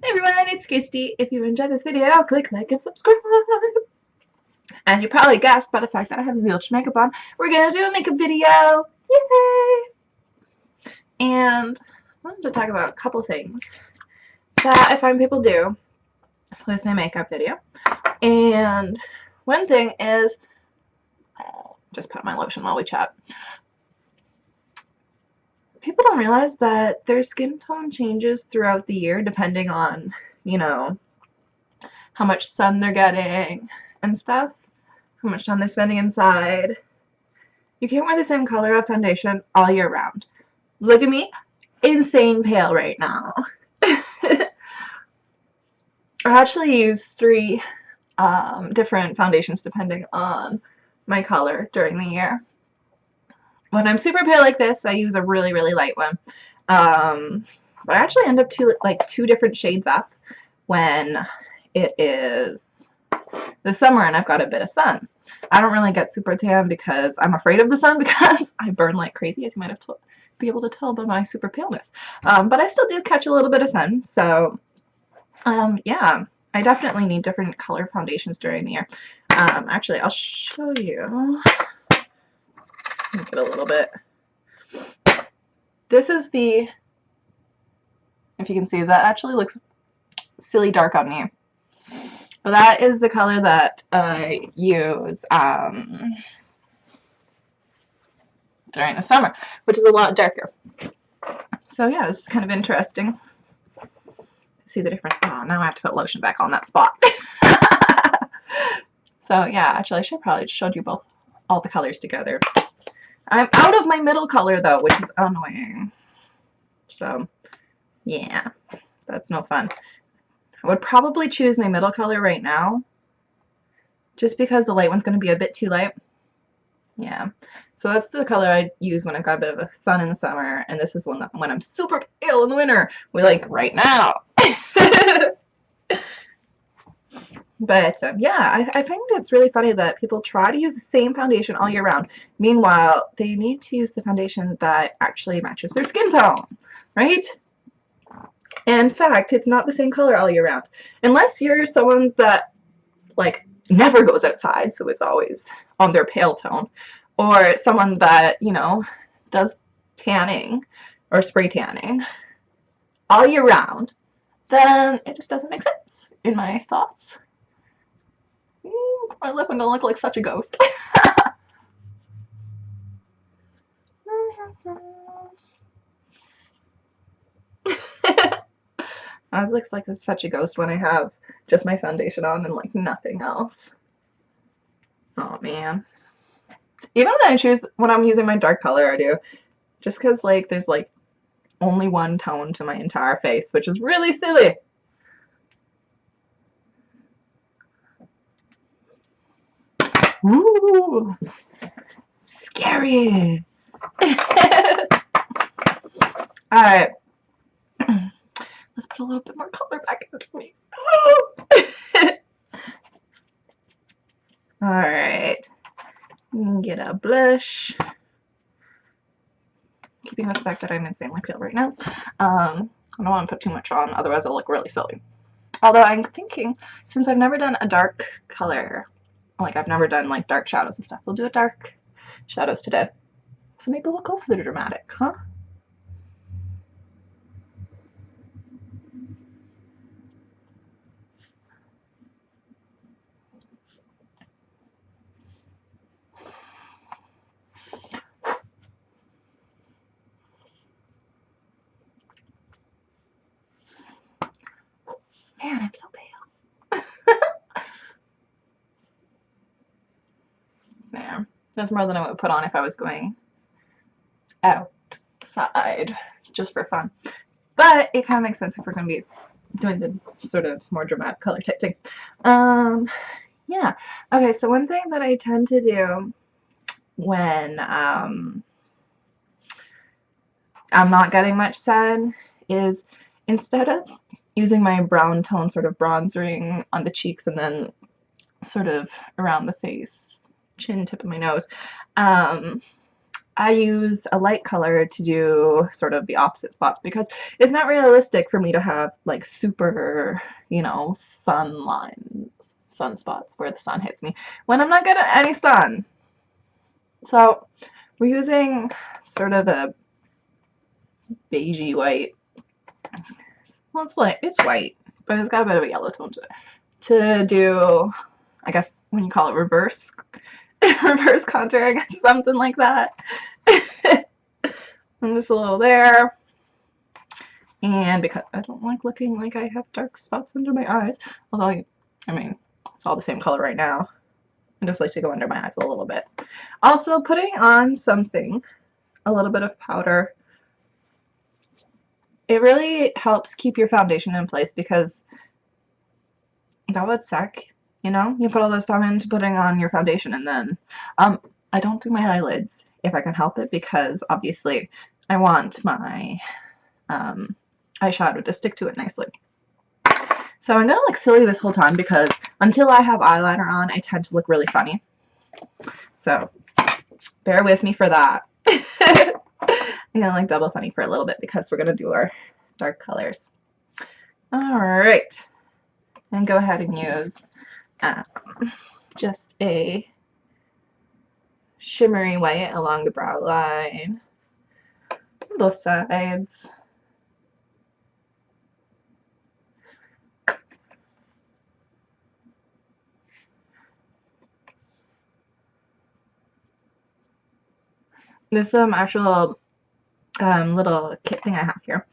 Hey everyone, it's Christy. If you enjoyed this video, click like and subscribe. As you probably guessed by the fact that I have Zilch makeup on, we're gonna do a makeup video. Yay! And I wanted to talk about a couple things that I find people do with my makeup video. And one thing is, just put my lotion while we chat. People don't realize that their skin tone changes throughout the year depending on, how much sun they're getting and stuff, how much time they're spending inside. You can't wear the same color of foundation all year round. Look at me, insane pale right now. I actually use 3 different foundations depending on my color during the year. When I'm super pale like this, I use a really, really light one. But I actually end up two different shades up when it is the summer and I've got a bit of sun. I don't really get super tan because I'm afraid of the sun because I burn like crazy, as you might have be able to tell by my super paleness. But I still do catch a little bit of sun, so yeah, I definitely need different color foundations during the year. Actually, I'll show you. Make it a little bit. This is the, if you can see, that actually looks silly dark on me. But that is the color that I use during the summer, which is a lot darker. So yeah, it's just kind of interesting to see the difference. Oh, now I have to put lotion back on that spot. So yeah, actually I should probably have showed you both, all the colors together. I'm out of my middle color though, which is annoying. So yeah, that's no fun. I would probably choose my middle color right now, just because the light one's going to be a bit too light. Yeah, so that's the color I use when I've got a bit of a sun in the summer, and this is when I'm super pale in the winter. We're like right now. But yeah, I find it's really funny that people try to use the same foundation all year round. Meanwhile, they need to use the foundation that actually matches their skin tone, right? In fact, it's not the same color all year round. Unless you're someone that, like, never goes outside, so it's always on their pale tone. Or someone that, does tanning or spray tanning all year round, then it just doesn't make sense, in my thoughts. My lip, I'm gonna look like such a ghost. I look like such a ghost when I have just my foundation on and like nothing else. Oh man. Even when I'm using my dark color, I do. Just because like there's like only one tone to my entire face, which is really silly. Ooh, scary. Alright. Let's put a little bit more color back into me. Alright. Get a blush. Keeping with the fact that I'm insanely pale right now. I don't want to put too much on, otherwise I'll look really silly. Although I'm thinking, since I've never done a dark color, like I've never done like dark shadows and stuff, we'll do a dark shadows today. So maybe we'll go for the dramatic, huh? Man, I'm so pale. There. That's more than I would put on if I was going outside just for fun. But it kind of makes sense if we're going to be doing the sort of more dramatic color type thing. Yeah. Okay, so one thing that I tend to do when I'm not getting much sun is, instead of using my brown tone sort of bronzing on the cheeks and then sort of around the face, chin, tip of my nose, I use a light color to do sort of the opposite spots because it's not realistic for me to have like super, you know, sunspots where the sun hits me when I'm not getting any sun. So we're using sort of a beigey white. Well, it's white, but it's got a bit of a yellow tone to it. To do, I guess when you call it reverse reverse contour, I guess something like that. And just a little there. And because I don't like looking like I have dark spots under my eyes, although I mean it's all the same color right now. I just like to go under my eyes a little bit. Also, putting on something, a little bit of powder, it really helps keep your foundation in place because that would suck, you know? You put all this time into putting on your foundation and then I don't do my eyelids if I can help it because obviously I want my eyeshadow to stick to it nicely. So I'm gonna look silly this whole time because until I have eyeliner on, I tend to look really funny. So bear with me for that. I'm gonna like double funny for a little bit because we're gonna do our dark colors. All right, and go ahead and use just a shimmery white along the brow line, both sides. This actual little kit thing I have here.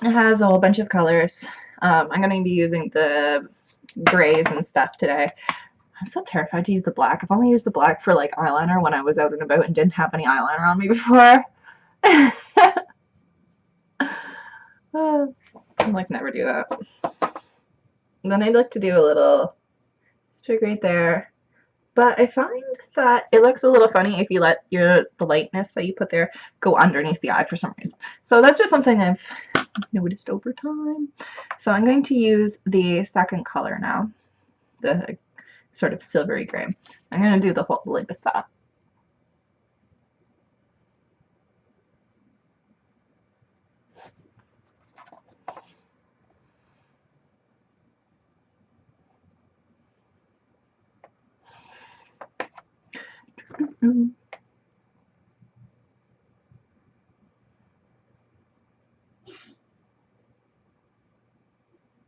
It has a whole bunch of colors. I'm going to be using the grays and stuff today. I'm so terrified to use the black. I've only used the black for like eyeliner when I was out and about and didn't have any eyeliner on me before. I like never do that. And then I'd like to do a little streak right there. But I find that it looks a little funny if you let the lightness that you put there go underneath the eye for some reason. So that's just something I've noticed over time. So I'm going to use the second color now, the sort of silvery gray. I'm going to do the whole lid with that.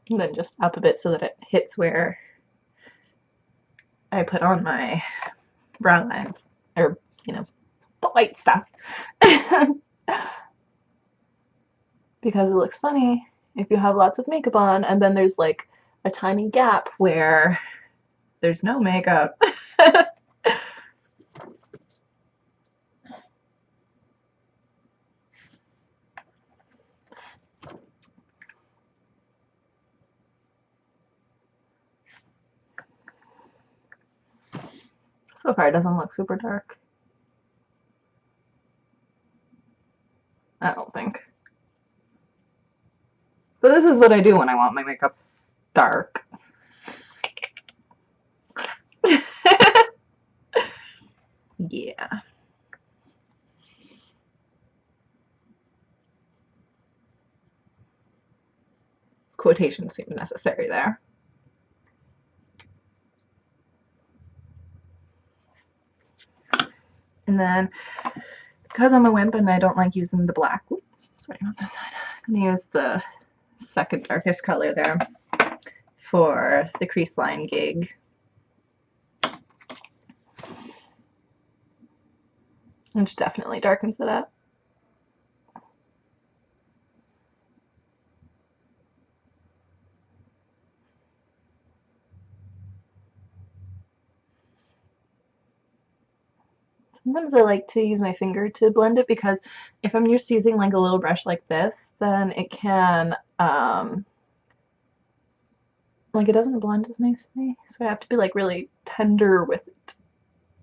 And then just up a bit so that it hits where I put on my brow lines, or, you know, the white stuff. Because it looks funny if you have lots of makeup on and then there's like a tiny gap where there's no makeup. So far it doesn't look super dark. I don't think. But this is what I do when I want my makeup dark. Yeah. Quotations seem necessary there. And then, because I'm a wimp and I don't like using the black, sorry, not that side, I'm going to use the second darkest color there for the crease line gig. Which definitely darkens it up. Sometimes I like to use my finger to blend it because if I'm used to using like a little brush like this, then it can, like it doesn't blend as nicely. So I have to be like really tender with it,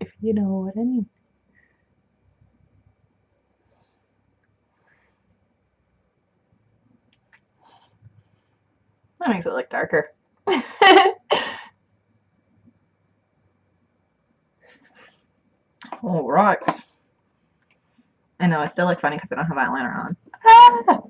if you know what I mean. That makes it look darker. All right. though I still look funny because I don't have eyeliner on. Ah!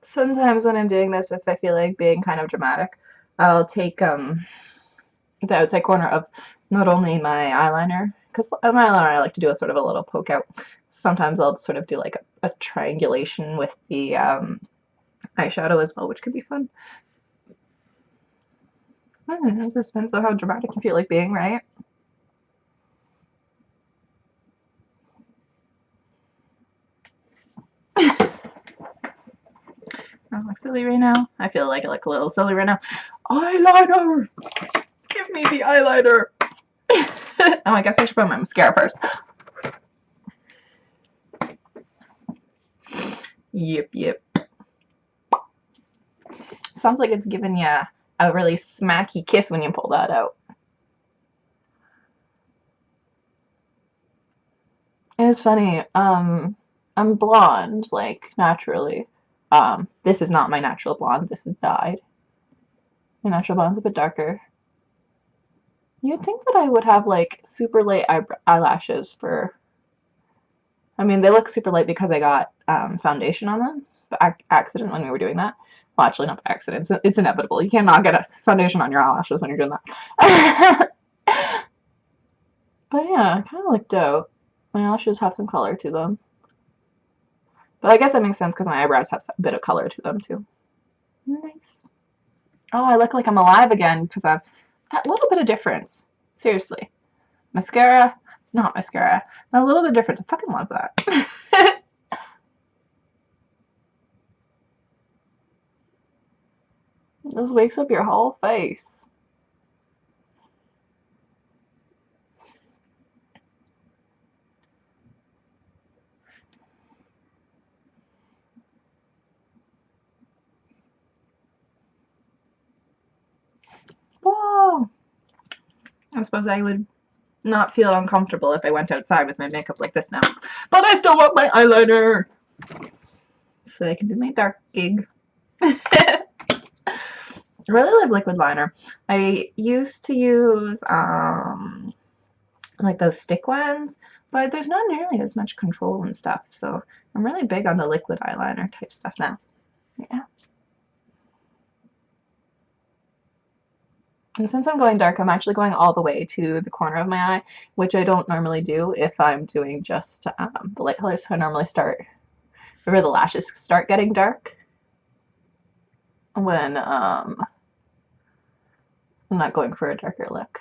Sometimes when I'm doing this, if I feel like being kind of dramatic, I'll take the outside corner of not only my eyeliner, because my eyeliner I like to do a sort of a little poke out. Sometimes I'll sort of do like a triangulation with the eyeshadow as well, which could be fun. It just depends on how dramatic you feel like being, right? I look silly right now. I feel like I look a little silly right now. Eyeliner! Give me the eyeliner! Oh, I guess I should put my mascara first. Yep. Sounds like it's giving you a really smacky kiss when you pull that out. It's funny. I'm blonde, like naturally. This is not my natural blonde. This is dyed. My natural blonde's a bit darker. You'd think that I would have like super light eyelashes for. I mean, they look super light because I got foundation on them, by accident when we were doing that. Well, actually, not by accident. It's inevitable. You cannot get a foundation on your eyelashes when you're doing that. But yeah, kind of look dope. My eyelashes have some color to them. But I guess that makes sense because my eyebrows have a bit of color to them too. Nice. Oh, I look like I'm alive again because I've that little bit of difference. Seriously. Mascara, not mascara. A little bit of difference. I fucking love that. This wakes up your whole face. Whoa. I suppose I would not feel uncomfortable if I went outside with my makeup like this now. But I still want my eyeliner. So I can do my dark gig. I really love liquid liner. I used to use like those stick ones, but there's not nearly as much control and stuff. So I'm really big on the liquid eyeliner type stuff now. Yeah. And since I'm going dark, I'm actually going all the way to the corner of my eye, which I don't normally do if I'm doing just the light colors. So I normally start where the lashes start getting dark when I'm not going for a darker look.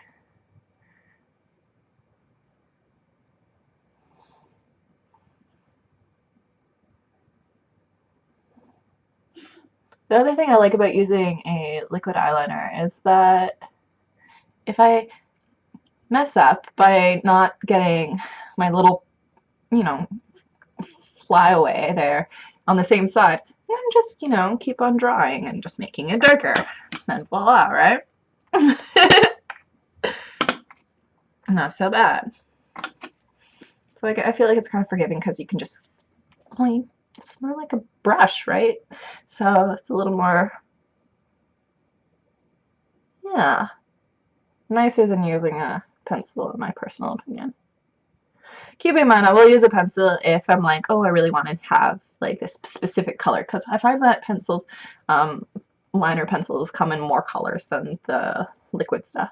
The other thing I like about using a liquid eyeliner is that if I mess up by not getting my little, you know, fly away there on the same side, I can just, keep on drawing and just making it darker. And voila, right? Not so bad. So I feel like it's kind of forgiving because you can just, well, it's more like a brush, right? So it's a little more, yeah, nicer than using a pencil, in my personal opinion. Keep in mind, I will use a pencil if I'm like, oh, I really want to have like this specific color, because I find that pencils, liner pencils come in more colors than the liquid stuff.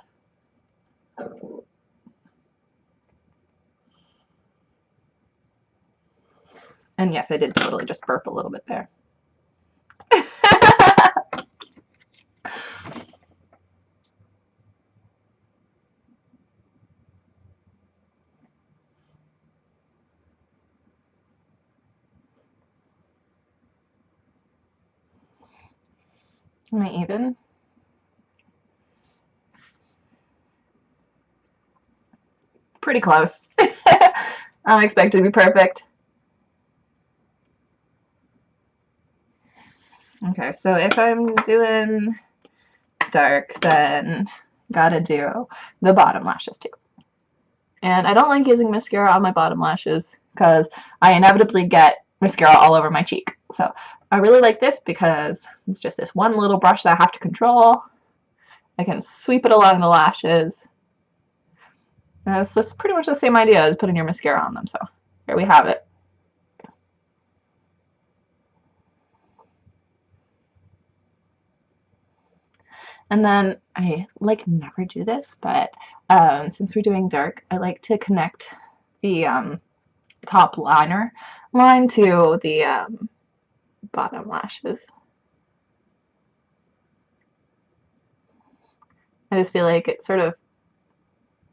And yes, I did totally just burp a little bit there. Am I even? Pretty close. I don't expect it to be perfect. Okay, so if I'm doing dark, then gotta do the bottom lashes too. And I don't like using mascara on my bottom lashes because I inevitably get mascara all over my cheek. So I really like this because it's just this one little brush that I have to control. I can sweep it along the lashes. And it's just pretty much the same idea as putting your mascara on them. So here we have it. And then I like never do this, but since we're doing dark, I like to connect the top liner line to the bottom lashes. I just feel like it sort of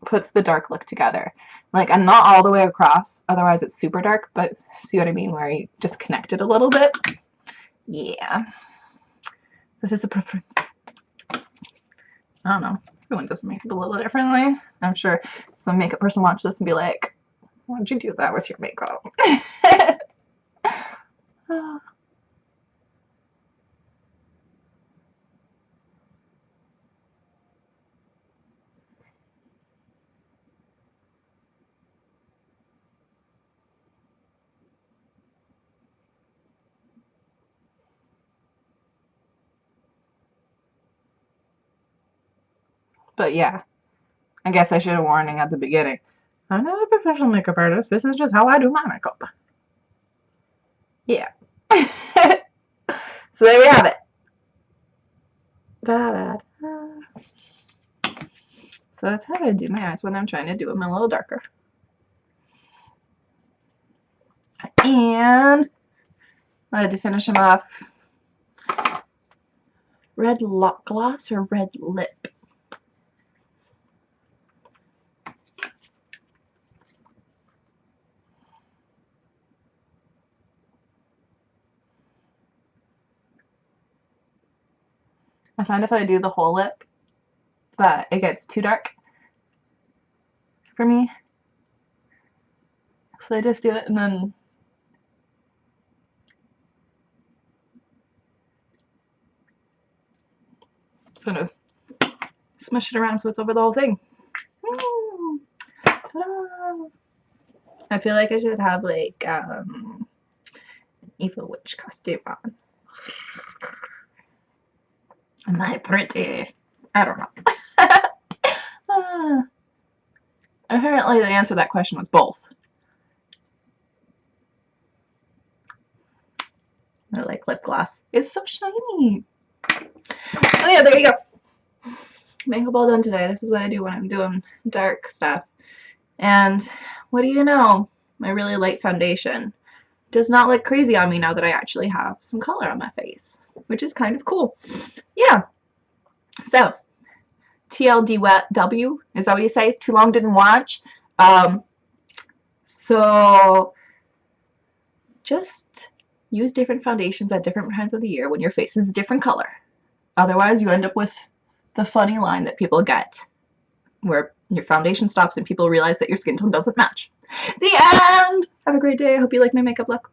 puts the dark look together. Like, I'm not all the way across, otherwise it's super dark, but see what I mean, where you just connect it a little bit? Yeah. This is a preference. I don't know. Everyone does makeup a little differently. I'm sure some makeup person watch this and be like, why'd you do that with your makeup? But yeah, I guess I should have warning at the beginning. I'm not a professional makeup artist. This is just how I do my makeup. Yeah. So there we have it. So that's how I do my eyes when I'm trying to do them a little darker. And I had to finish them off. Red lip gloss or red lip? I find if I do the whole lip that it gets too dark for me. So I just do it and then sort of smush it around so it's over the whole thing. Ta-da! I feel like I should have like an evil witch costume on. Am I pretty? I don't know. Apparently the answer to that question was both. I like lip gloss. It's so shiny. Oh yeah, there you go. Makeup all done today. This is what I do when I'm doing dark stuff. And what do you know? My really light foundation does not look crazy on me now that I actually have some color on my face, which is kind of cool. Yeah. So, TLDW, is that what you say? Too long didn't watch. So, just use different foundations at different times of the year when your face is a different color. Otherwise, you end up with the funny line that people get, where your foundation stops and people realize that your skin tone doesn't match. The end! Have a great day. I hope you like my makeup look.